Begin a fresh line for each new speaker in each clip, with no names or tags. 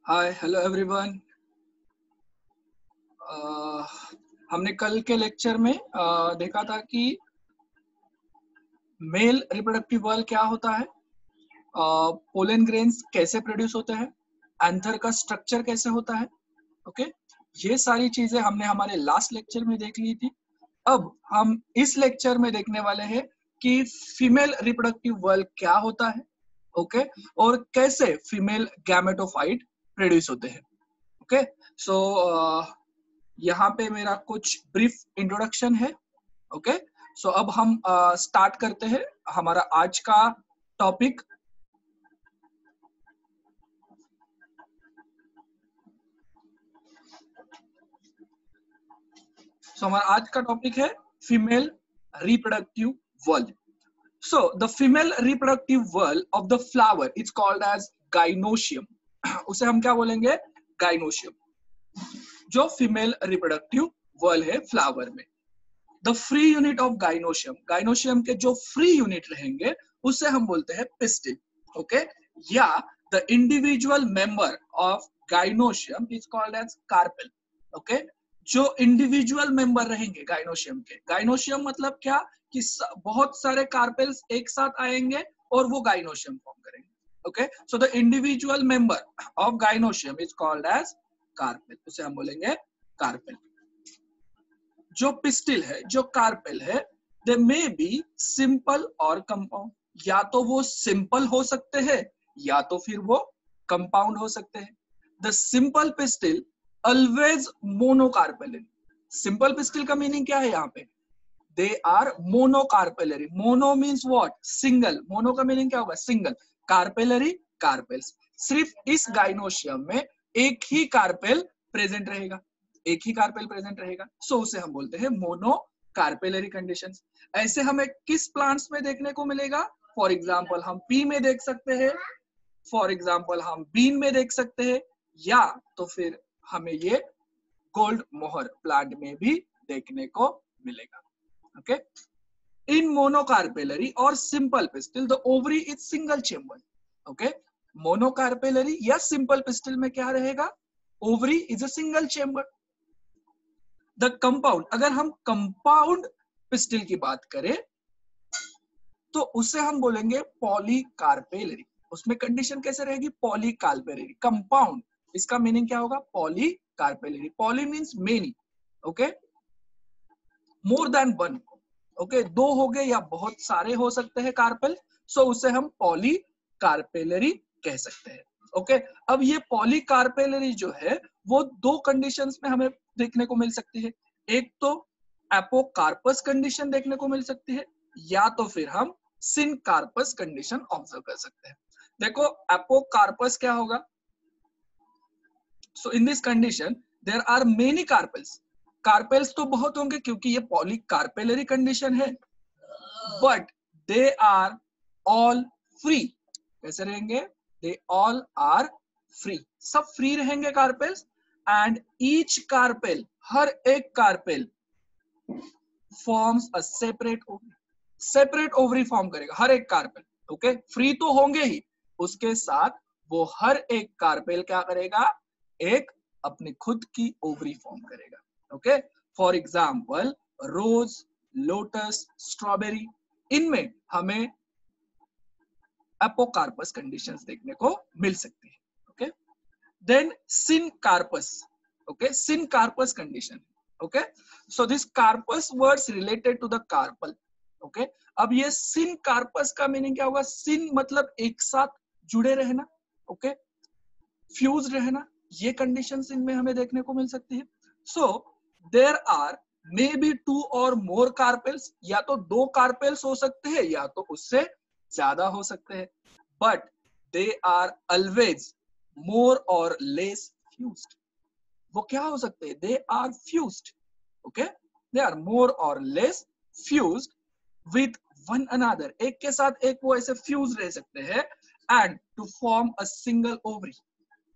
Hi hello everyone. हमने कल के लेक्चर में देखा था कि मेल रिप्रोडक्टिव वर्ल क्या होता है, पोलन ग्रेन्स कैसे प्रोड्यूस होते हैं, एंथर का स्ट्रक्चर कैसे होता है। ओके, ये सारी चीजें हमने हमारे लास्ट लेक्चर में देख ली थी। अब हम इस लेक्चर में देखने वाले हैं कि फीमेल रिप्रोडक्टिव वर्ल क्या होता है, ओके, और कैसे फीमेल गैमेटोफाइट प्रोड्यूस होते हैं। ओके, सो यहाँ पे मेरा कुछ ब्रीफ इंट्रोडक्शन है। ओके, सो अब हम स्टार्ट करते हैं हमारा आज का टॉपिक। हमारा आज का टॉपिक है female reproductive whorl. So the female reproductive whorl of the flower is called as gynoecium. उसे हम क्या बोलेंगे? गाइनोशियम, जो फीमेल रिप्रोडक्टिव वर्ल है फ्लावर में। The free unit of gynoecium, gynoecium के जो फ्री यूनिट रहेंगे उसे हम बोलते हैं पिस्टिल। ओके, या the individual member of gynoecium is called as carpel. Okay, जो इंडिविजुअल मेंबर रहेंगे गाइनोशियम के, गाइनोशियम मतलब क्या कि बहुत सारे कार्पेल्स एक साथ आएंगे और वो गाइनोशियम फॉर्म करेंगे। Okay, so the individual member of gynoecium is called as carpel, उसे हम बोलेंगे कार्पेल। जो पिस्टिल है, जो कार्पेल है, दे मे बी सिंपल और कंपाउंड, या तो वो सिंपल हो सकते हैं या तो फिर वो कंपाउंड हो सकते हैं। The simple pistil always monocarpellary. Simple pistil का मीनिंग क्या है यहाँ पे? They are monocarpellary. Mono means what? Single. Mono का मीनिंग क्या होगा? सिंगल। Carpellary, carpels. सिर्फ इस गाइनोशियम में एक ही कार्पेल प्रेजेंट रहेगा, एक ही कार्पेल प्रेजेंट रहेगा, सो उसे हम बोलते हैं मोनो कार्पेलरी कंडीशंस। ऐसे हमें किस प्लांट्स में देखने को मिलेगा? फॉर एग्जांपल हम पी में देख सकते हैं, फॉर एग्जांपल हम बीन में देख सकते हैं, या तो फिर हमें ये गोल्ड मोहर प्लांट में भी देखने को मिलेगा। ओके, इन मोनोकार्पेलरी और simple pistil the ovary is single chamber. Okay, monocarpellary या सिंपल पिस्टिल में क्या रहेगा? Ovary is a single chamber. The compound, अगर हम कंपाउंड पिस्टिल की बात करें तो उसे हम बोलेंगे पॉलीकार्पेलरी। उसमें कंडीशन कैसे रहेगी? पॉलीकार्पेलरी। कंपाउंड, इसका मीनिंग क्या होगा? Polycarpellary. Poly means many, okay, more than one. Okay, दो हो गए या बहुत सारे हो सकते हैं कार्पेल, सो उसे हम पॉलीकार्पेलरी कह सकते हैं। ओके, अब ये पॉलीकार्पेलरी जो है वो दो कंडीशंस में हमें देखने को मिल सकती है। एक तो एपोकार्पस कंडीशन देखने को मिल सकती है, या तो फिर हम सिनकार्पस कंडीशन ऑब्जर्व कर सकते हैं। देखो एपोकार्पस क्या होगा? So in this condition there are many carpels. Carpels तो बहुत होंगे क्योंकि ये पॉलीकार्पेलरी कंडीशन है, but they are all free. कैसे रहेंगे? दे ऑल आर फ्री, सब फ्री रहेंगे कार्पेल्स। एंड ईच कार्पेल, हर एक carpel forms a separate ovary. Separate ovary form करेगा हर एक कार्पेल। ओके, फ्री तो होंगे ही, उसके साथ वो हर एक कार्पेल क्या करेगा? एक अपनी खुद की ओवरी फॉर्म करेगा। Okay, for example rose, lotus, strawberry, इनमें हमें एपोकार्पस कंडीशंस देखने को मिल सकती है। Okay, then syncarpous. Okay, syncarpous condition. Okay, so this carpous words related to the carpel. Okay, अब ये सिनकार्पस का मीनिंग क्या होगा? सिन मतलब एक साथ जुड़े रहना, ओके, फ्यूज रहना, ये कंडीशंस इनमें हमें देखने को मिल सकती है। So there are maybe two और मोर कार्पेल्स, या तो दो कार्पेल्स हो सकते हैं या तो उससे ज्यादा हो सकते हैं, but they are always more or less fused. वो क्या हो सकते हैं? They are fused. Okay, they are more or less fused with one another. एक के साथ एक वो ऐसे फ्यूज रह सकते हैं, and to form a single ovary.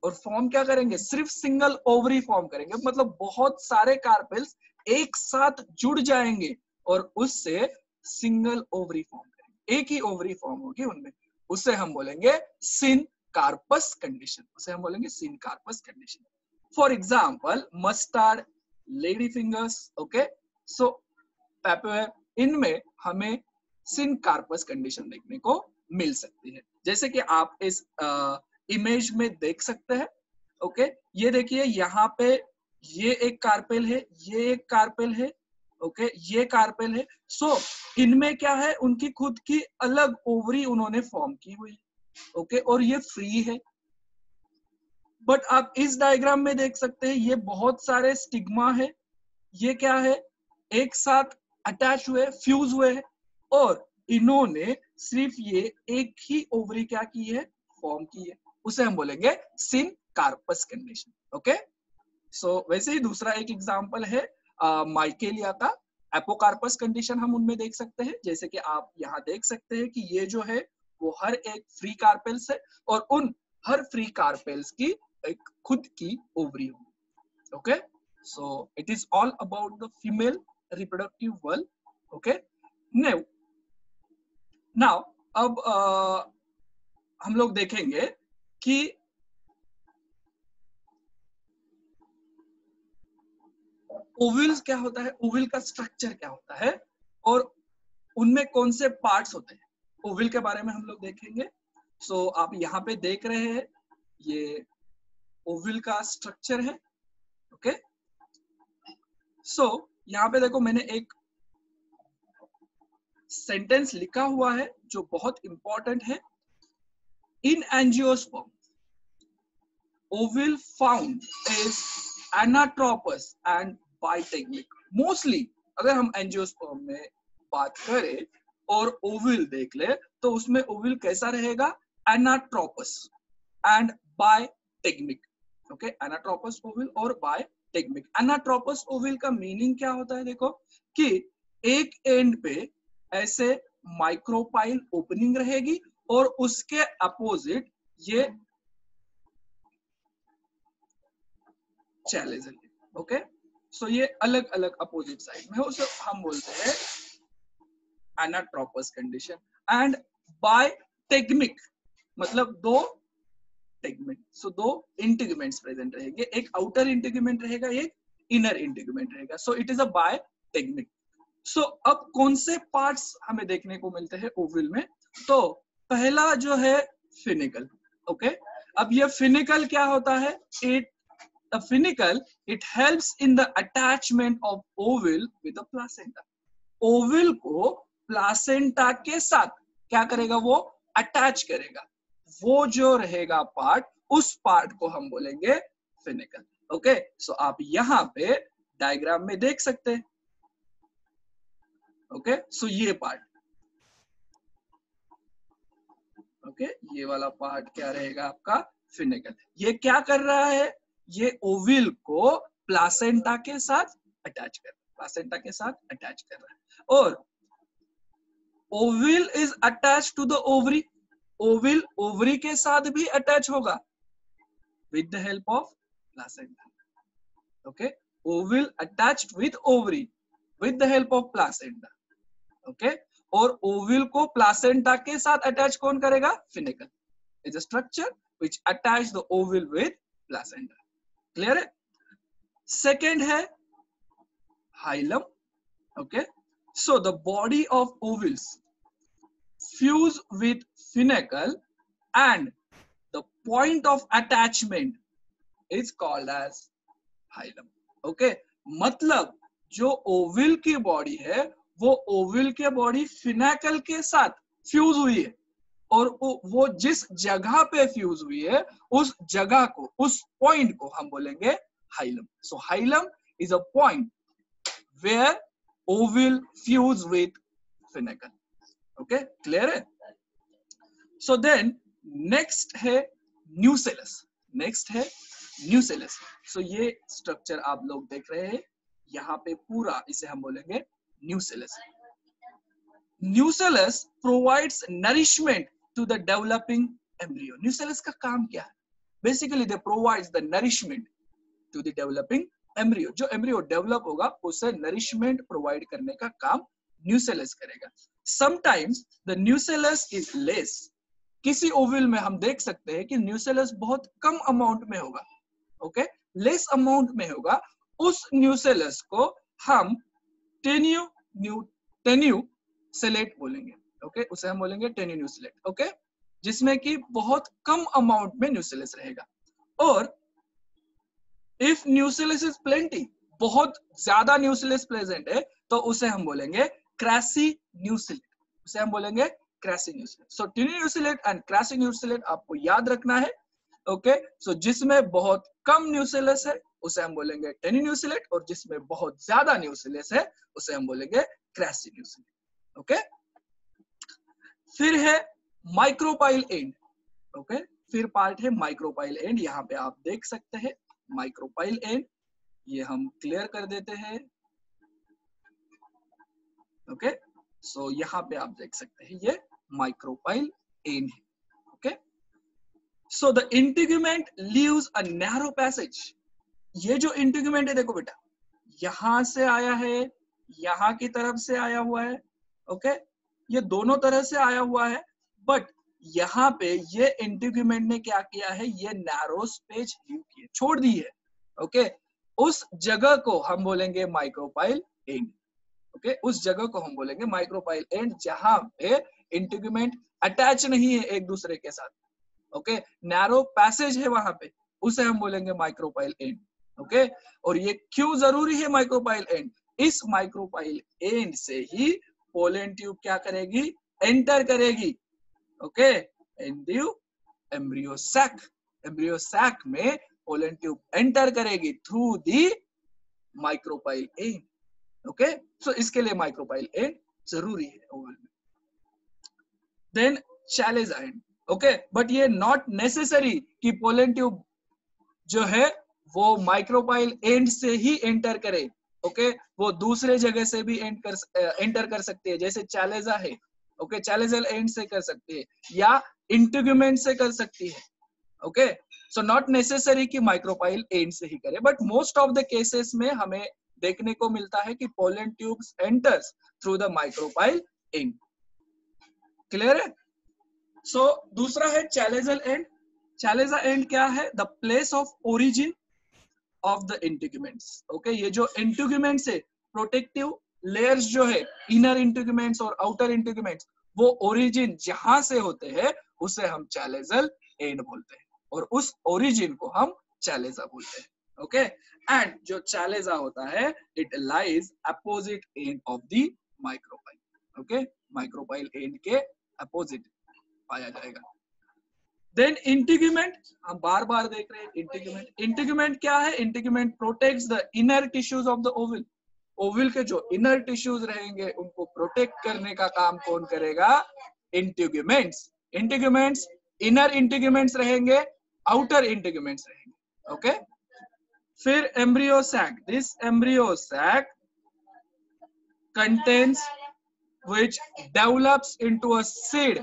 और फॉर्म क्या करेंगे? सिर्फ सिंगल ओवरी फॉर्म करेंगे, मतलब बहुत सारे कार्पेल्स एक साथ जुड़ जाएंगे और उससे सिंगल ओवरी फॉर्म करेंगे, एक ही ओवरी फॉर्म होगी उनमें, उसे हम बोलेंगे सिन कार्पस कंडीशन, उसे हम बोलेंगे syncarpous condition. For example mustard, lady fingers, okay. So papaya, इनमें हमें सिन कार्पस कंडीशन देखने को मिल सकती है, जैसे कि आप इस इमेज में देख सकते हैं. ओके, ये देखिए यहाँ पे ये एक कार्पेल है, ये एक कार्पेल है, ओके, ये कार्पेल है. सो इनमें क्या है, उनकी खुद की अलग ओवरी उन्होंने फॉर्म की हुई है, ओके, और ये फ्री है. बट आप इस डायग्राम में देख सकते हैं ये बहुत सारे स्टिग्मा है, ये क्या है, एक साथ अटैच हुए, फ्यूज हुए हैं, और इन्होंने सिर्फ ये एक ही ओवरी क्या की है, फॉर्म की है, उसे हम बोलेंगे सिन कार्पस कंडीशन. ओके, सो वैसे ही दूसरा एक एग्जांपल है माइकेलिया का, एपोकार्पस कंडीशन हम उनमें देख सकते हैं, जैसे कि आप यहाँ देख सकते हैं कि ये जो है वो हर एक फ्री कार्पेल्स है, और उन हर फ्री कार्पेल्स की एक खुद की ओवरी होगी. Okay, so it is all about the female reproductive valve. Okay, now अब हम लोग देखेंगे कि ओविल्स क्या होता है, ओविल का स्ट्रक्चर क्या होता है, और उनमें कौन से पार्ट्स होते हैं, ओविल के बारे में हम लोग देखेंगे. सो आप यहाँ पे देख रहे हैं ये ओविल का स्ट्रक्चर है. ओके, सो यहाँ पे देखो मैंने एक सेंटेंस लिखा हुआ है जो बहुत इंपॉर्टेंट है. In angiosperm ovule found is anatropous and bitegmic. Mostly अगर हम एंजियोस्पर्म में बात करें और ओविल देख ले तो उसमें ओविल कैसा रहेगा, anatropous and bitegmic. Okay, anatropous ovule और बाइटेग्मिक. एनाट्रोपस ओविल का मीनिंग क्या होता है, देखो कि एक एंड पे ऐसे माइक्रोपाइल ओपनिंग रहेगी और उसके अपोजिट ये चैलेंज है. ओके, सो ये अलग अलग अपोजिट साइड में, उसे हम बोलते हैं एनाट्रोपस कंडीशन. एंड बाइटेग्मिक मतलब दो टेगमेंट, सो दो इंटीग्यूमेंट्स प्रेजेंट रहेंगे, एक आउटर इंटीग्यूमेंट रहेगा, एक इनर इंटीग्यूमेंट रहेगा. So it is a बाइटेग्मिक. सो अब कौन से पार्ट्स हमें देखने को मिलते हैं ओविल में, तो पहला जो है फिनिकल. ओके, अब ये फिनिकल क्या होता है, a finicle it helps in the attachment of ovule with the placenta. ओविल को प्लासेंटा के साथ क्या करेगा, वो अटैच करेगा, वो जो रहेगा पार्ट, उस पार्ट को हम बोलेंगे फिनिकल. ओके, सो आप यहाँ पे डायग्राम में देख सकते हैं. ओके, सो ये पार्ट, ओके, ये वाला पार्ट क्या रहेगा आपका, फिनिकल. ये क्या कर रहा है, ये ओविल को प्लासेंटा के साथ अटैच कर रहा है, प्लासेंटा के साथ अटैच कर रहा है. और ovule is attach to the ovary, ovule ovary के साथ भी अटैच होगा with the help of placenta. Okay, ovule attached with ovary with the help of placenta. Okay, और ओविल को प्लासेंटा के साथ अटैच कौन करेगा, funicle is a structure which attach the ovule with placenta. Clear है. Second है hilum. Okay, so the body of ovules fuse with funicle and the point of attachment is called as hilum. Okay, मतलब जो ओविल की body है वो ओविल के body फिनिकल के साथ फ्यूज हुई है, और वो जिस जगह पे फ्यूज हुई है उस जगह को, उस पॉइंट को हम बोलेंगे hilum. So hilum is a point where ovule fuse with funicle. Okay, clear है. सो देन नेक्स्ट है न्यूसेलस. नेक्स्ट है न्यूसेलस. सो ये स्ट्रक्चर आप लोग देख रहे हैं यहाँ पे पूरा, इसे हम बोलेंगे nucellus. Nucellus provides nourishment to the developing embryo. Nucellus का काम क्या है, basically they provides the nourishment to the developing embryo. जो एम्ब्रियो डेवलप होगा उसे नरिशमेंट प्रोवाइड करने का काम न्यूसेलस करेगा. Sometimes the nucellus is less किसी ओवल में हम देख सकते हैं कि न्यूसेलस बहुत कम अमाउंट में होगा, ओके, लेस अमाउंट में होगा, उस न्यूसेलस को हम टेन्यूसेलेट बोलेंगे, ओके, उसे हम बोलेंगे टेन्यूसेलेट, ओके, जिसमें कि बहुत कम अमाउंट में न्यूसेलस रहेगा। और इफ न्यूसेलस इज प्लेंटी, बहुत ज्यादा न्यूसेलस प्रेजेंट है, तो उसे हम बोलेंगे क्रासिन्यूसेलेट, उसे हम बोलेंगे क्रासिन्यूसेलेट। सो टेन्यूसेलेट एंड क्रासिन्यूसेलेट आपको याद रखना है, ओके। सो जिसमें बहुत कम न्यूसेलस है उसे हम बोलेंगे टेन्यूसेलेट, और जिसमें बहुत ज्यादा न्यूसेलस है उसे हम बोलेंगे क्रासिन्यूसेलेट, ओके। फिर है माइक्रोपाइल एंड, ओके, फिर पार्ट है माइक्रोपाइल एंड। यहाँ पे आप देख सकते हैं माइक्रोपाइल एंड, ये हम क्लियर कर देते हैं, ओके। सो यहाँ पे आप देख सकते हैं ये माइक्रोपाइल एंड है, okay. So the integument leaves a narrow passage. ये जो इंटीग्यूमेंट है देखो बेटा, यहां से आया है, यहाँ की तरफ से आया हुआ है, ओके, ये दोनों तरह से आया हुआ है, बट यहाँ पे ये इंटीग्यूमेंट ने क्या किया है, ये नैरो स्पेस लीव किए, छोड़ दी है, ओके। उस जगह को हम बोलेंगे माइक्रोपाइल एंड, ओके, उस जगह को हम बोलेंगे माइक्रोपाइल एंड, जहां पे इंटीग्यूमेंट अटैच नहीं है एक दूसरे के साथ, ओके, नैरो पैसेज है वहां पे, उसे हम बोलेंगे माइक्रोपाइल एंड, ओके। और ये क्यों जरूरी है माइक्रोपाइल एंड, इस माइक्रोपाइल एंड से ही पोलन ट्यूब क्या करेगी, एंटर करेगी, ओके, एंड्यू एम्ब्रियो सैक, एम्ब्रियो सैक में पोलन ट्यूब एंटर करेगी through the micropyle end, okay. So इसके लिए माइक्रोपाइल एंड जरूरी है ओवल में। Then chalazal end, okay, but ये नॉट नेसेसरी कि पोलन ट्यूब जो है वो माइक्रोपाइल एंड से ही एंटर करे, ओके, वो दूसरे जगह से भी एंटर कर सकती है, जैसे चैलेजा है, ओके, चैलेजल एंड से कर सकती है या इंटीग्यूमेंट से कर सकती है, ओके। सो नॉट नेसेसरी कि माइक्रोपाइल एंड से ही करे, but most of the cases में हमें देखने को मिलता है कि pollen tubes enters through the micropyle and, clear है। सो दूसरा है चैलेजल एंड। चैलेजा एंड क्या है, the place of origin of the integuments, okay, ये जो इंटीग्यूमेंट्स है, प्रोटेक्टिव लेयर्स जो है, इनर इंटीग्यूमेंट्स और आउटर इंटीग्यूमेंट्स, वो ओरिजिन जहां से होते हैं उसे हम चैलेजल एंड बोलते हैं, और उस ओरिजिन को हम चैलेजा बोलते हैं, ओके। एंड जो चैलेजा होता है, it lies opposite end of the micropyle, okay, micropyle and के अपोजिट पाया जाएगा। देन इंटीग्यूमेंट, हम बार बार देख रहे हैं इंटीग्यूमेंट। इंटीग्यूमेंट क्या है, integument protects the inner tissues of the Oval, Oval के जो इनर टिश्यूज रहेंगे उनको प्रोटेक्ट करने का काम कौन करेगा, इंटीग्यूमेंट्स। इंटीग्यूमेंट्स, इनर इंटीग्यूमेंट्स रहेंगे, आउटर इंटीग्यूमेंट्स रहेंगे, ओके। फिर embryo sac, this embryo sac contains which develops into a seed,